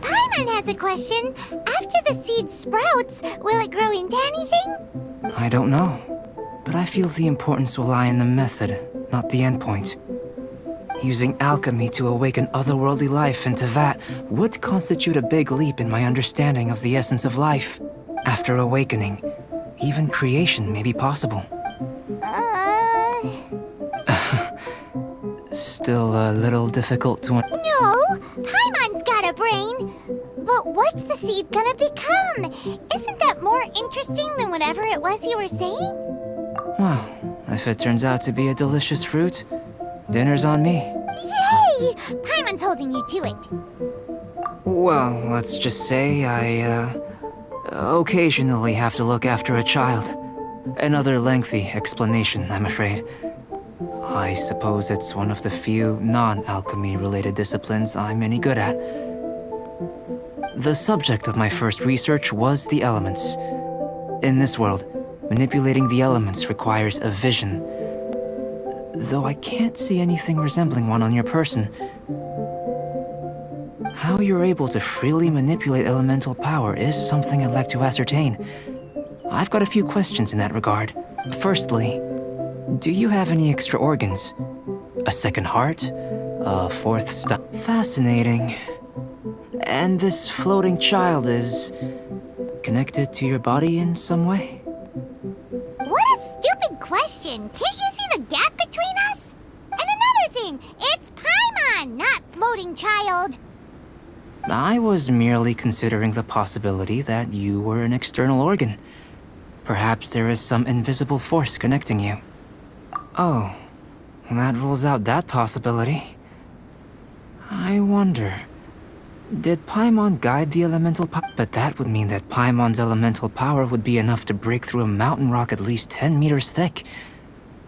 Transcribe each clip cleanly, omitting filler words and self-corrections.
Paimon has a question. After the seed sprouts, will it grow into anything? I don't know, but I feel the importance will lie in the method, not the endpoint. Using alchemy to awaken otherworldly life into that would constitute a big leap in my understanding of the essence of life. After awakening, even creation may be possible. Still a little difficult to... No, Paimon's got a brain. But what's the seed gonna become? Isn't that more interesting than whatever it was you were saying? Well, if it turns out to be a delicious fruit, dinner's on me. Yay! Paimon's holding you to it. Well, let's just say I, occasionally have to look after a child. Another lengthy explanation, I'm afraid. I suppose it's one of the few non-alchemy related disciplines I'm any good at. The subject of my first research was the elements. In this world, manipulating the elements requires a vision. Though I can't see anything resembling one on your person. How you're able to freely manipulate elemental power is something I'd like to ascertain. I've got a few questions in that regard. Firstly, do you have any extra organs? A second heart? A fourth stomach? Fascinating. And this floating child is... connected to your body in some way? What a stupid question! Can't you see the gap between us? And another thing, it's Paimon, not floating child. I was merely considering the possibility that you were an external organ. Perhaps there is some invisible force connecting you. Oh, that rules out that possibility. I wonder... did Paimon guide the elemental power? But that would mean that Paimon's elemental power would be enough to break through a mountain rock at least 10 meters thick.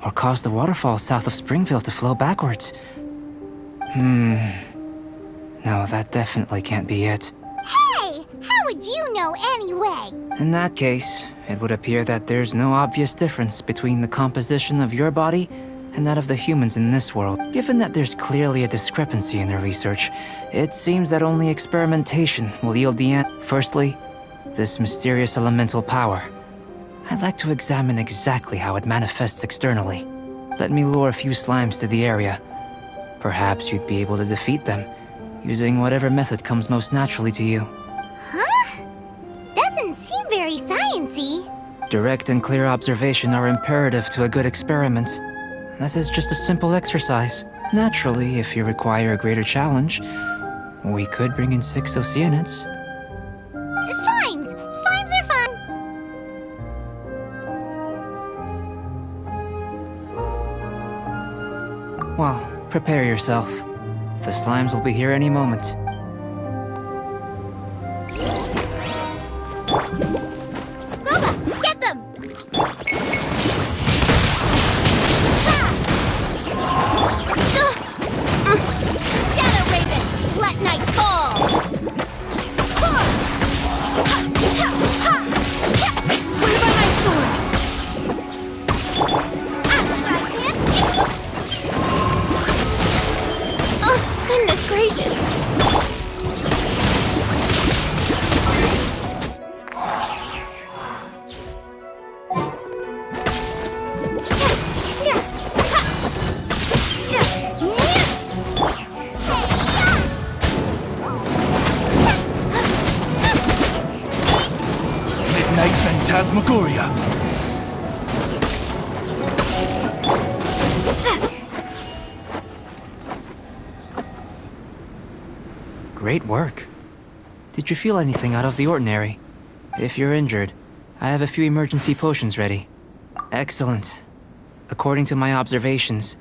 Or cause the waterfall south of Springfield to flow backwards. No, that definitely can't be it. Hey! How would you know anyway? In that case, it would appear that there's no obvious difference between the composition of your body and that of the humans in this world. Given that there's clearly a discrepancy in their research, it seems that only experimentation will yield the end. Firstly, this mysterious elemental power. I'd like to examine exactly how it manifests externally. Let me lure a few slimes to the area. Perhaps you'd be able to defeat them, using whatever method comes most naturally to you. Huh? Doesn't seem very sciencey. Direct and clear observation are imperative to a good experiment. This is just a simple exercise. Naturally, if you require a greater challenge, we could bring in 6 Oceanids. Slimes! Slimes are fun! Well, prepare yourself. The slimes will be here any moment. Gooba, get them! Shadow Raven, let night fall! I swear by my sword! Oh, goodness gracious! Midnight Phantasmagoria. Great work. Did you feel anything out of the ordinary? If you're injured, I have a few emergency potions ready. Excellent. According to my observations,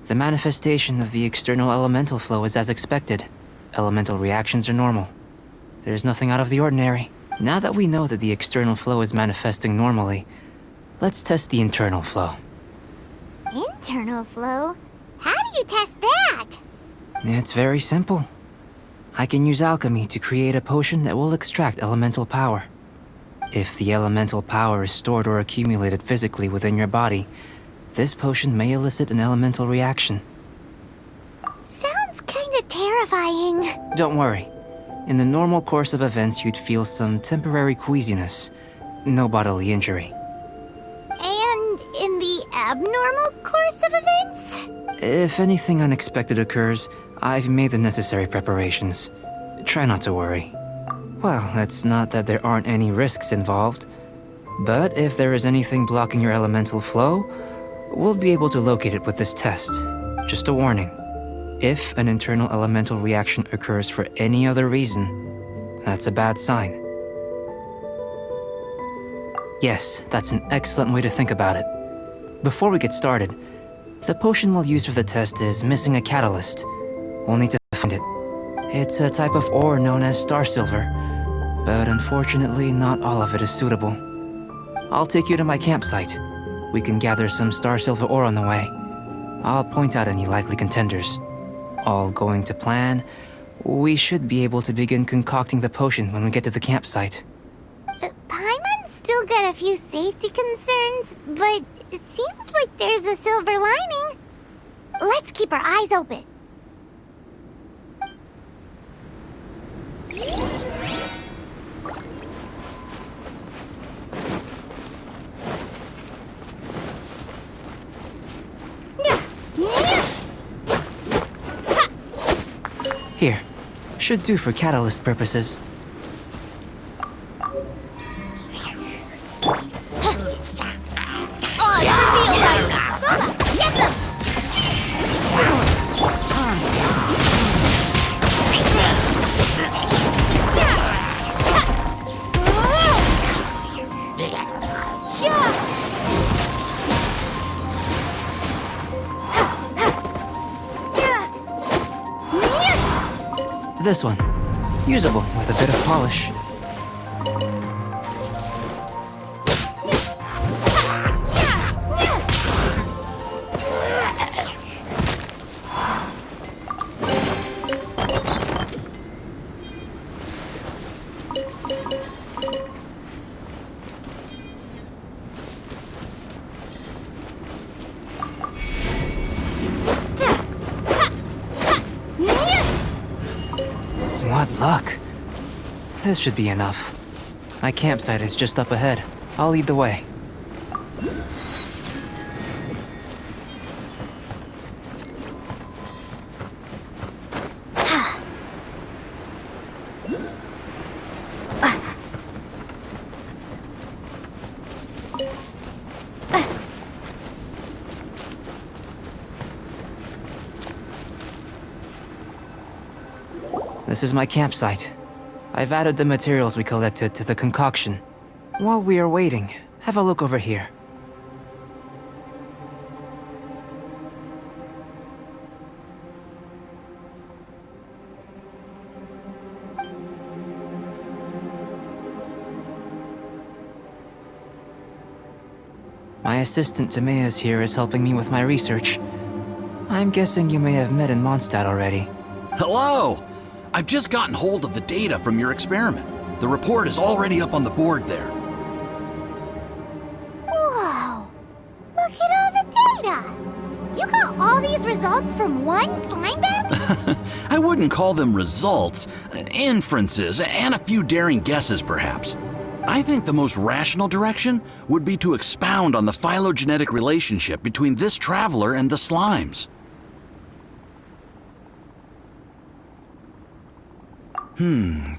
the manifestation of the external elemental flow is as expected. Elemental reactions are normal. There's nothing out of the ordinary. Now that we know that the external flow is manifesting normally, let's test the internal flow. Internal flow? How do you test that? It's very simple. I can use alchemy to create a potion that will extract elemental power. If the elemental power is stored or accumulated physically within your body, this potion may elicit an elemental reaction. Sounds kinda terrifying. Don't worry, In the normal course of events, you'd feel some temporary queasiness. No bodily injury. And in the abnormal course of events? If anything unexpected occurs, I've made the necessary preparations. Try not to worry. Well, it's not that there aren't any risks involved. But if there is anything blocking your elemental flow, we'll be able to locate it with this test. Just a warning. If an internal elemental reaction occurs for any other reason, that's a bad sign. Yes, that's an excellent way to think about it. Before we get started, the potion we'll use for the test is missing a catalyst. We'll need to find it. It's a type of ore known as star silver, but unfortunately not all of it is suitable. I'll take you to my campsite. We can gather some star silver ore on the way. I'll point out any likely contenders. All going to plan, we should be able to begin concocting the potion when we get to the campsite. Paimon's still got a few safety concerns, but it seems like there's a silver lining. Let's keep our eyes open. Here, should do for catalyst purposes. This one. Usable with a bit of polish. What luck. This should be enough. My campsite is just up ahead. I'll lead the way. This is my campsite. I've added the materials we collected to the concoction. While we are waiting, have a look over here. My assistant Timaeus here is helping me with my research. I'm guessing you may have met in Mondstadt already. Hello! I've just gotten hold of the data from your experiment. The report is already up on the board there. Whoa! Look at all the data! You got all these results from one slime bed? I wouldn't call them results, inferences, and a few daring guesses perhaps. I think the most rational direction would be to expound on the phylogenetic relationship between this traveler and the slimes.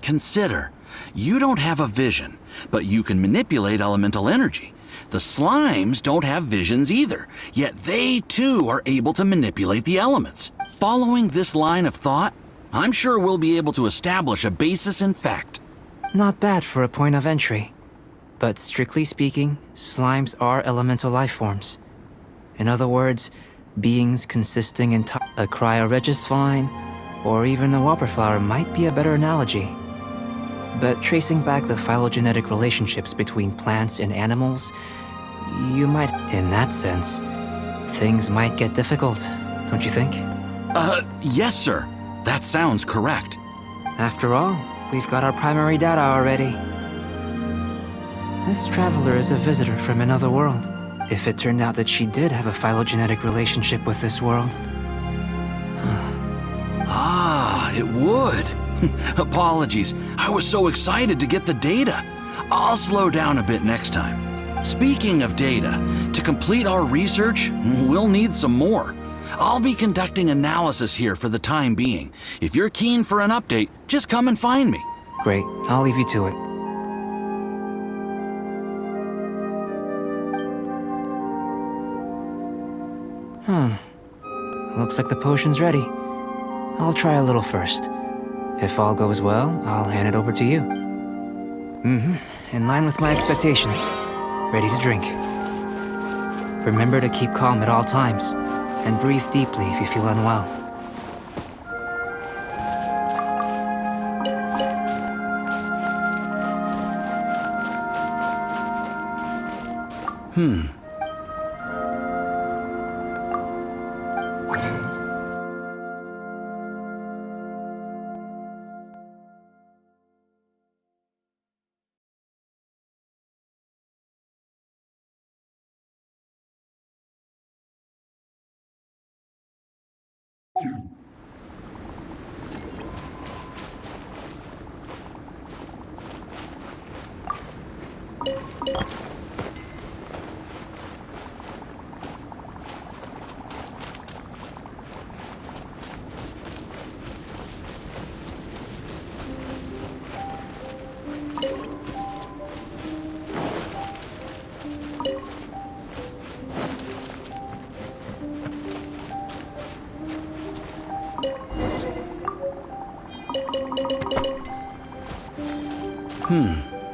Consider. You don't have a vision, but you can manipulate elemental energy. The slimes don't have visions either, yet they too are able to manipulate the elements. Following this line of thought, I'm sure we'll be able to establish a basis in fact. Not bad for a point of entry. But strictly speaking, slimes are elemental life forms. In other words, beings consisting in a cryoregisvine, or even a whopperflower might be a better analogy. But tracing back the phylogenetic relationships between plants and animals, you might, in that sense, things might get difficult, don't you think? Yes, sir. That sounds correct. After all, we've got our primary data already. This traveler is a visitor from another world. If it turned out that she did have a phylogenetic relationship with this world. Ah, it would. Apologies. I was so excited to get the data. I'll slow down a bit next time. Speaking of data, to complete our research, we'll need some more. I'll be conducting analysis here for the time being. If you're keen for an update, just come and find me. Great, I'll leave you to it. Looks like the potion's ready. I'll try a little first. If all goes well, I'll hand it over to you. In line with my expectations. Ready to drink. Remember to keep calm at all times, and breathe deeply if you feel unwell.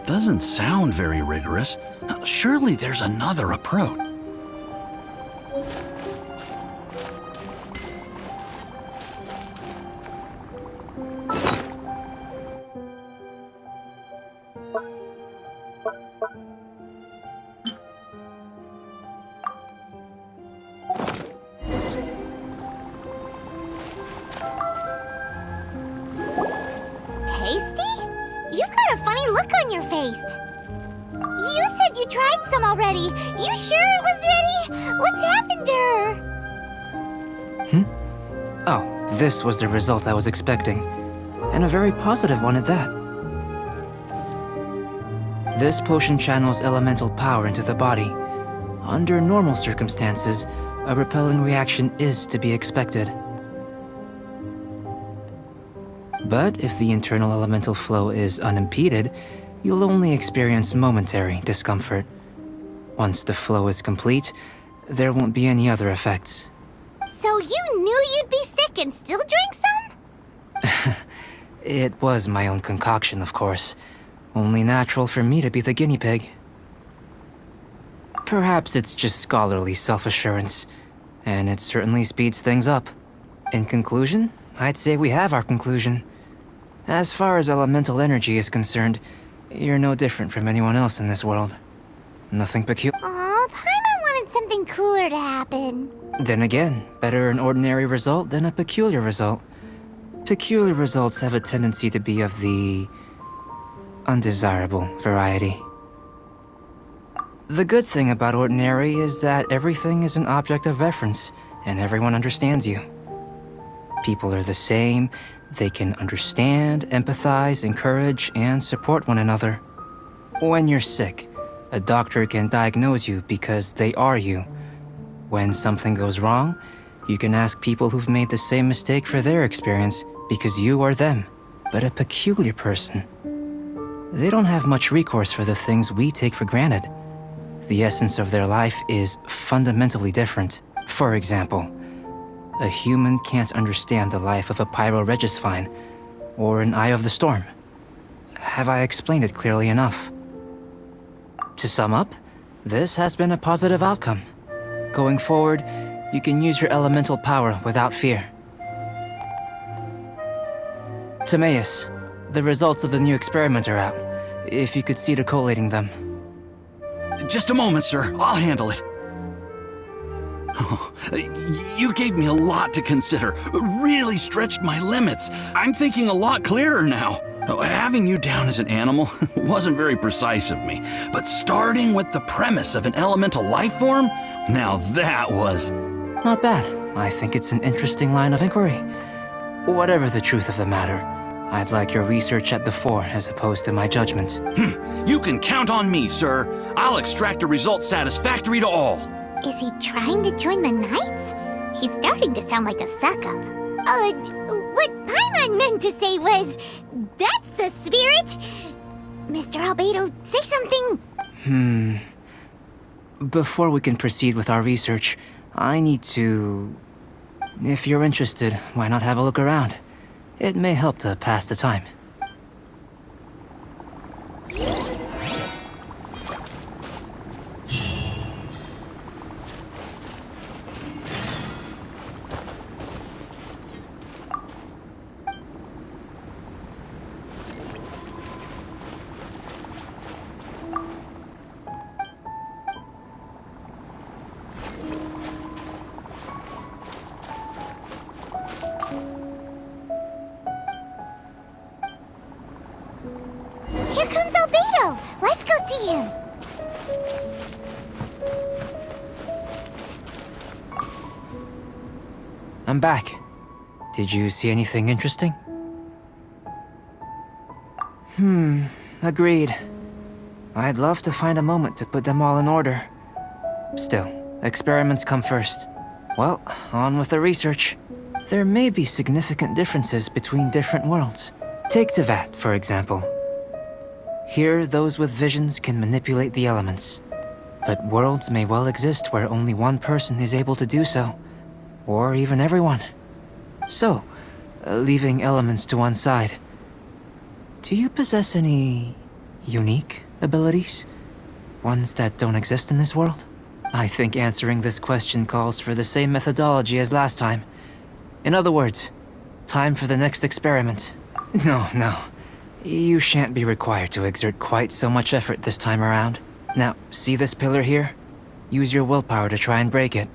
Doesn't sound very rigorous. Surely there's another approach. Tasty? You've got a funny look on your face. You said you tried some already. You sure it was ready? What's happened to her? Oh, this was the result I was expecting. And a very positive one at that. This potion channels elemental power into the body. Under normal circumstances, a repelling reaction is to be expected. But if the internal elemental flow is unimpeded, you'll only experience momentary discomfort. Once the flow is complete, there won't be any other effects. So you knew you'd be sick and still drank some? It was my own concoction, of course. Only natural for me to be the guinea pig. Perhaps it's just scholarly self-assurance, and it certainly speeds things up. In conclusion, I'd say we have our conclusion. As far as elemental energy is concerned, you're no different from anyone else in this world. Nothing peculiar. Aw, Paimon wanted something cooler to happen. Then again, better an ordinary result than a peculiar result. Peculiar results have a tendency to be of the undesirable variety. The good thing about ordinary is that everything is an object of reference, and everyone understands you. People are the same. They can understand, empathize, encourage, and support one another. When you're sick, a doctor can diagnose you because they are you. When something goes wrong, you can ask people who've made the same mistake for their experience because you are them. But a peculiar person, they don't have much recourse for the things we take for granted. The essence of their life is fundamentally different. For example, a human can't understand the life of a Pyroregisvine or an Eye of the Storm. Have I explained it clearly enough? To sum up, this has been a positive outcome. Going forward, you can use your elemental power without fear. Timaeus, the results of the new experiment are out. If you could see to collating them. Just a moment, sir. I'll handle it. You gave me a lot to consider. Really stretched my limits. I'm thinking a lot clearer now. Having you down as an animal wasn't very precise of me, but starting with the premise of an elemental life form, now that was... Not bad. I think it's an interesting line of inquiry. Whatever the truth of the matter, I'd like your research at the fore as opposed to my judgment. You can count on me, sir. I'll extract a result satisfactory to all. Is he trying to join the Knights? He's starting to sound like a suck-up. What Paimon meant to say was, that's the spirit! Mr. Albedo, say something! Before we can proceed with our research, I need to... If you're interested, why not have a look around? It may help to pass the time. Here comes Albedo! Let's go see him! I'm back. Did you see anything interesting? Agreed. I'd love to find a moment to put them all in order. Still, experiments come first. Well, on with the research. There may be significant differences between different worlds. Take Tevat, for example. Here, those with visions can manipulate the elements. But worlds may well exist where only one person is able to do so. Or even everyone. So, leaving elements to one side, do you possess any unique abilities? Ones that don't exist in this world? I think answering this question calls for the same methodology as last time. In other words, time for the next experiment. No. You shan't be required to exert quite so much effort this time around. Now, see this pillar here? Use your willpower to try and break it.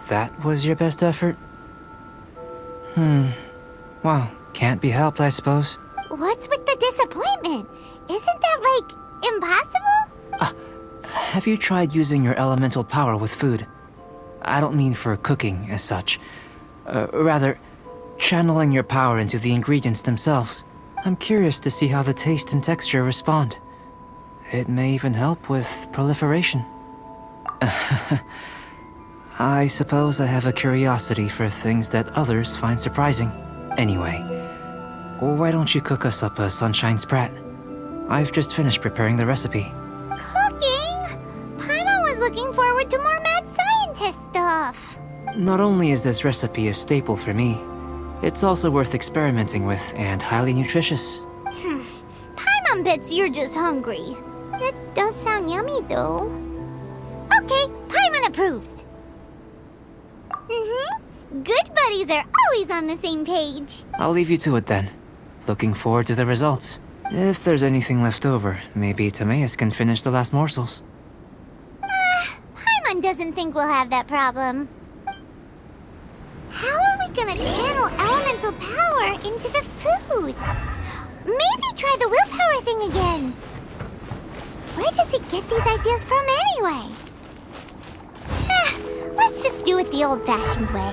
That was your best effort? Well, can't be helped, I suppose. What's with the disappointment? Isn't that, impossible? Have you tried using your elemental power with food? I don't mean for cooking, as such. Rather, channeling your power into the ingredients themselves. I'm curious to see how the taste and texture respond. It may even help with proliferation. I suppose I have a curiosity for things that others find surprising. Anyway, why don't you cook us up a sunshine sprat? I've just finished preparing the recipe. Cooking? Paimon was looking forward to more mad scientist stuff. Not only is this recipe a staple for me, it's also worth experimenting with and highly nutritious. Paimon bets you're just hungry. That does sound yummy, though. Okay, Paimon approves. Good buddies are always on the same page. I'll leave you to it then. Looking forward to the results. If there's anything left over, maybe Timaeus can finish the last morsels. Paimon doesn't think we'll have that problem. How are we gonna channel elemental power into the food? Maybe try the willpower thing again. Where does it get these ideas from anyway? Let's just do it the old-fashioned way.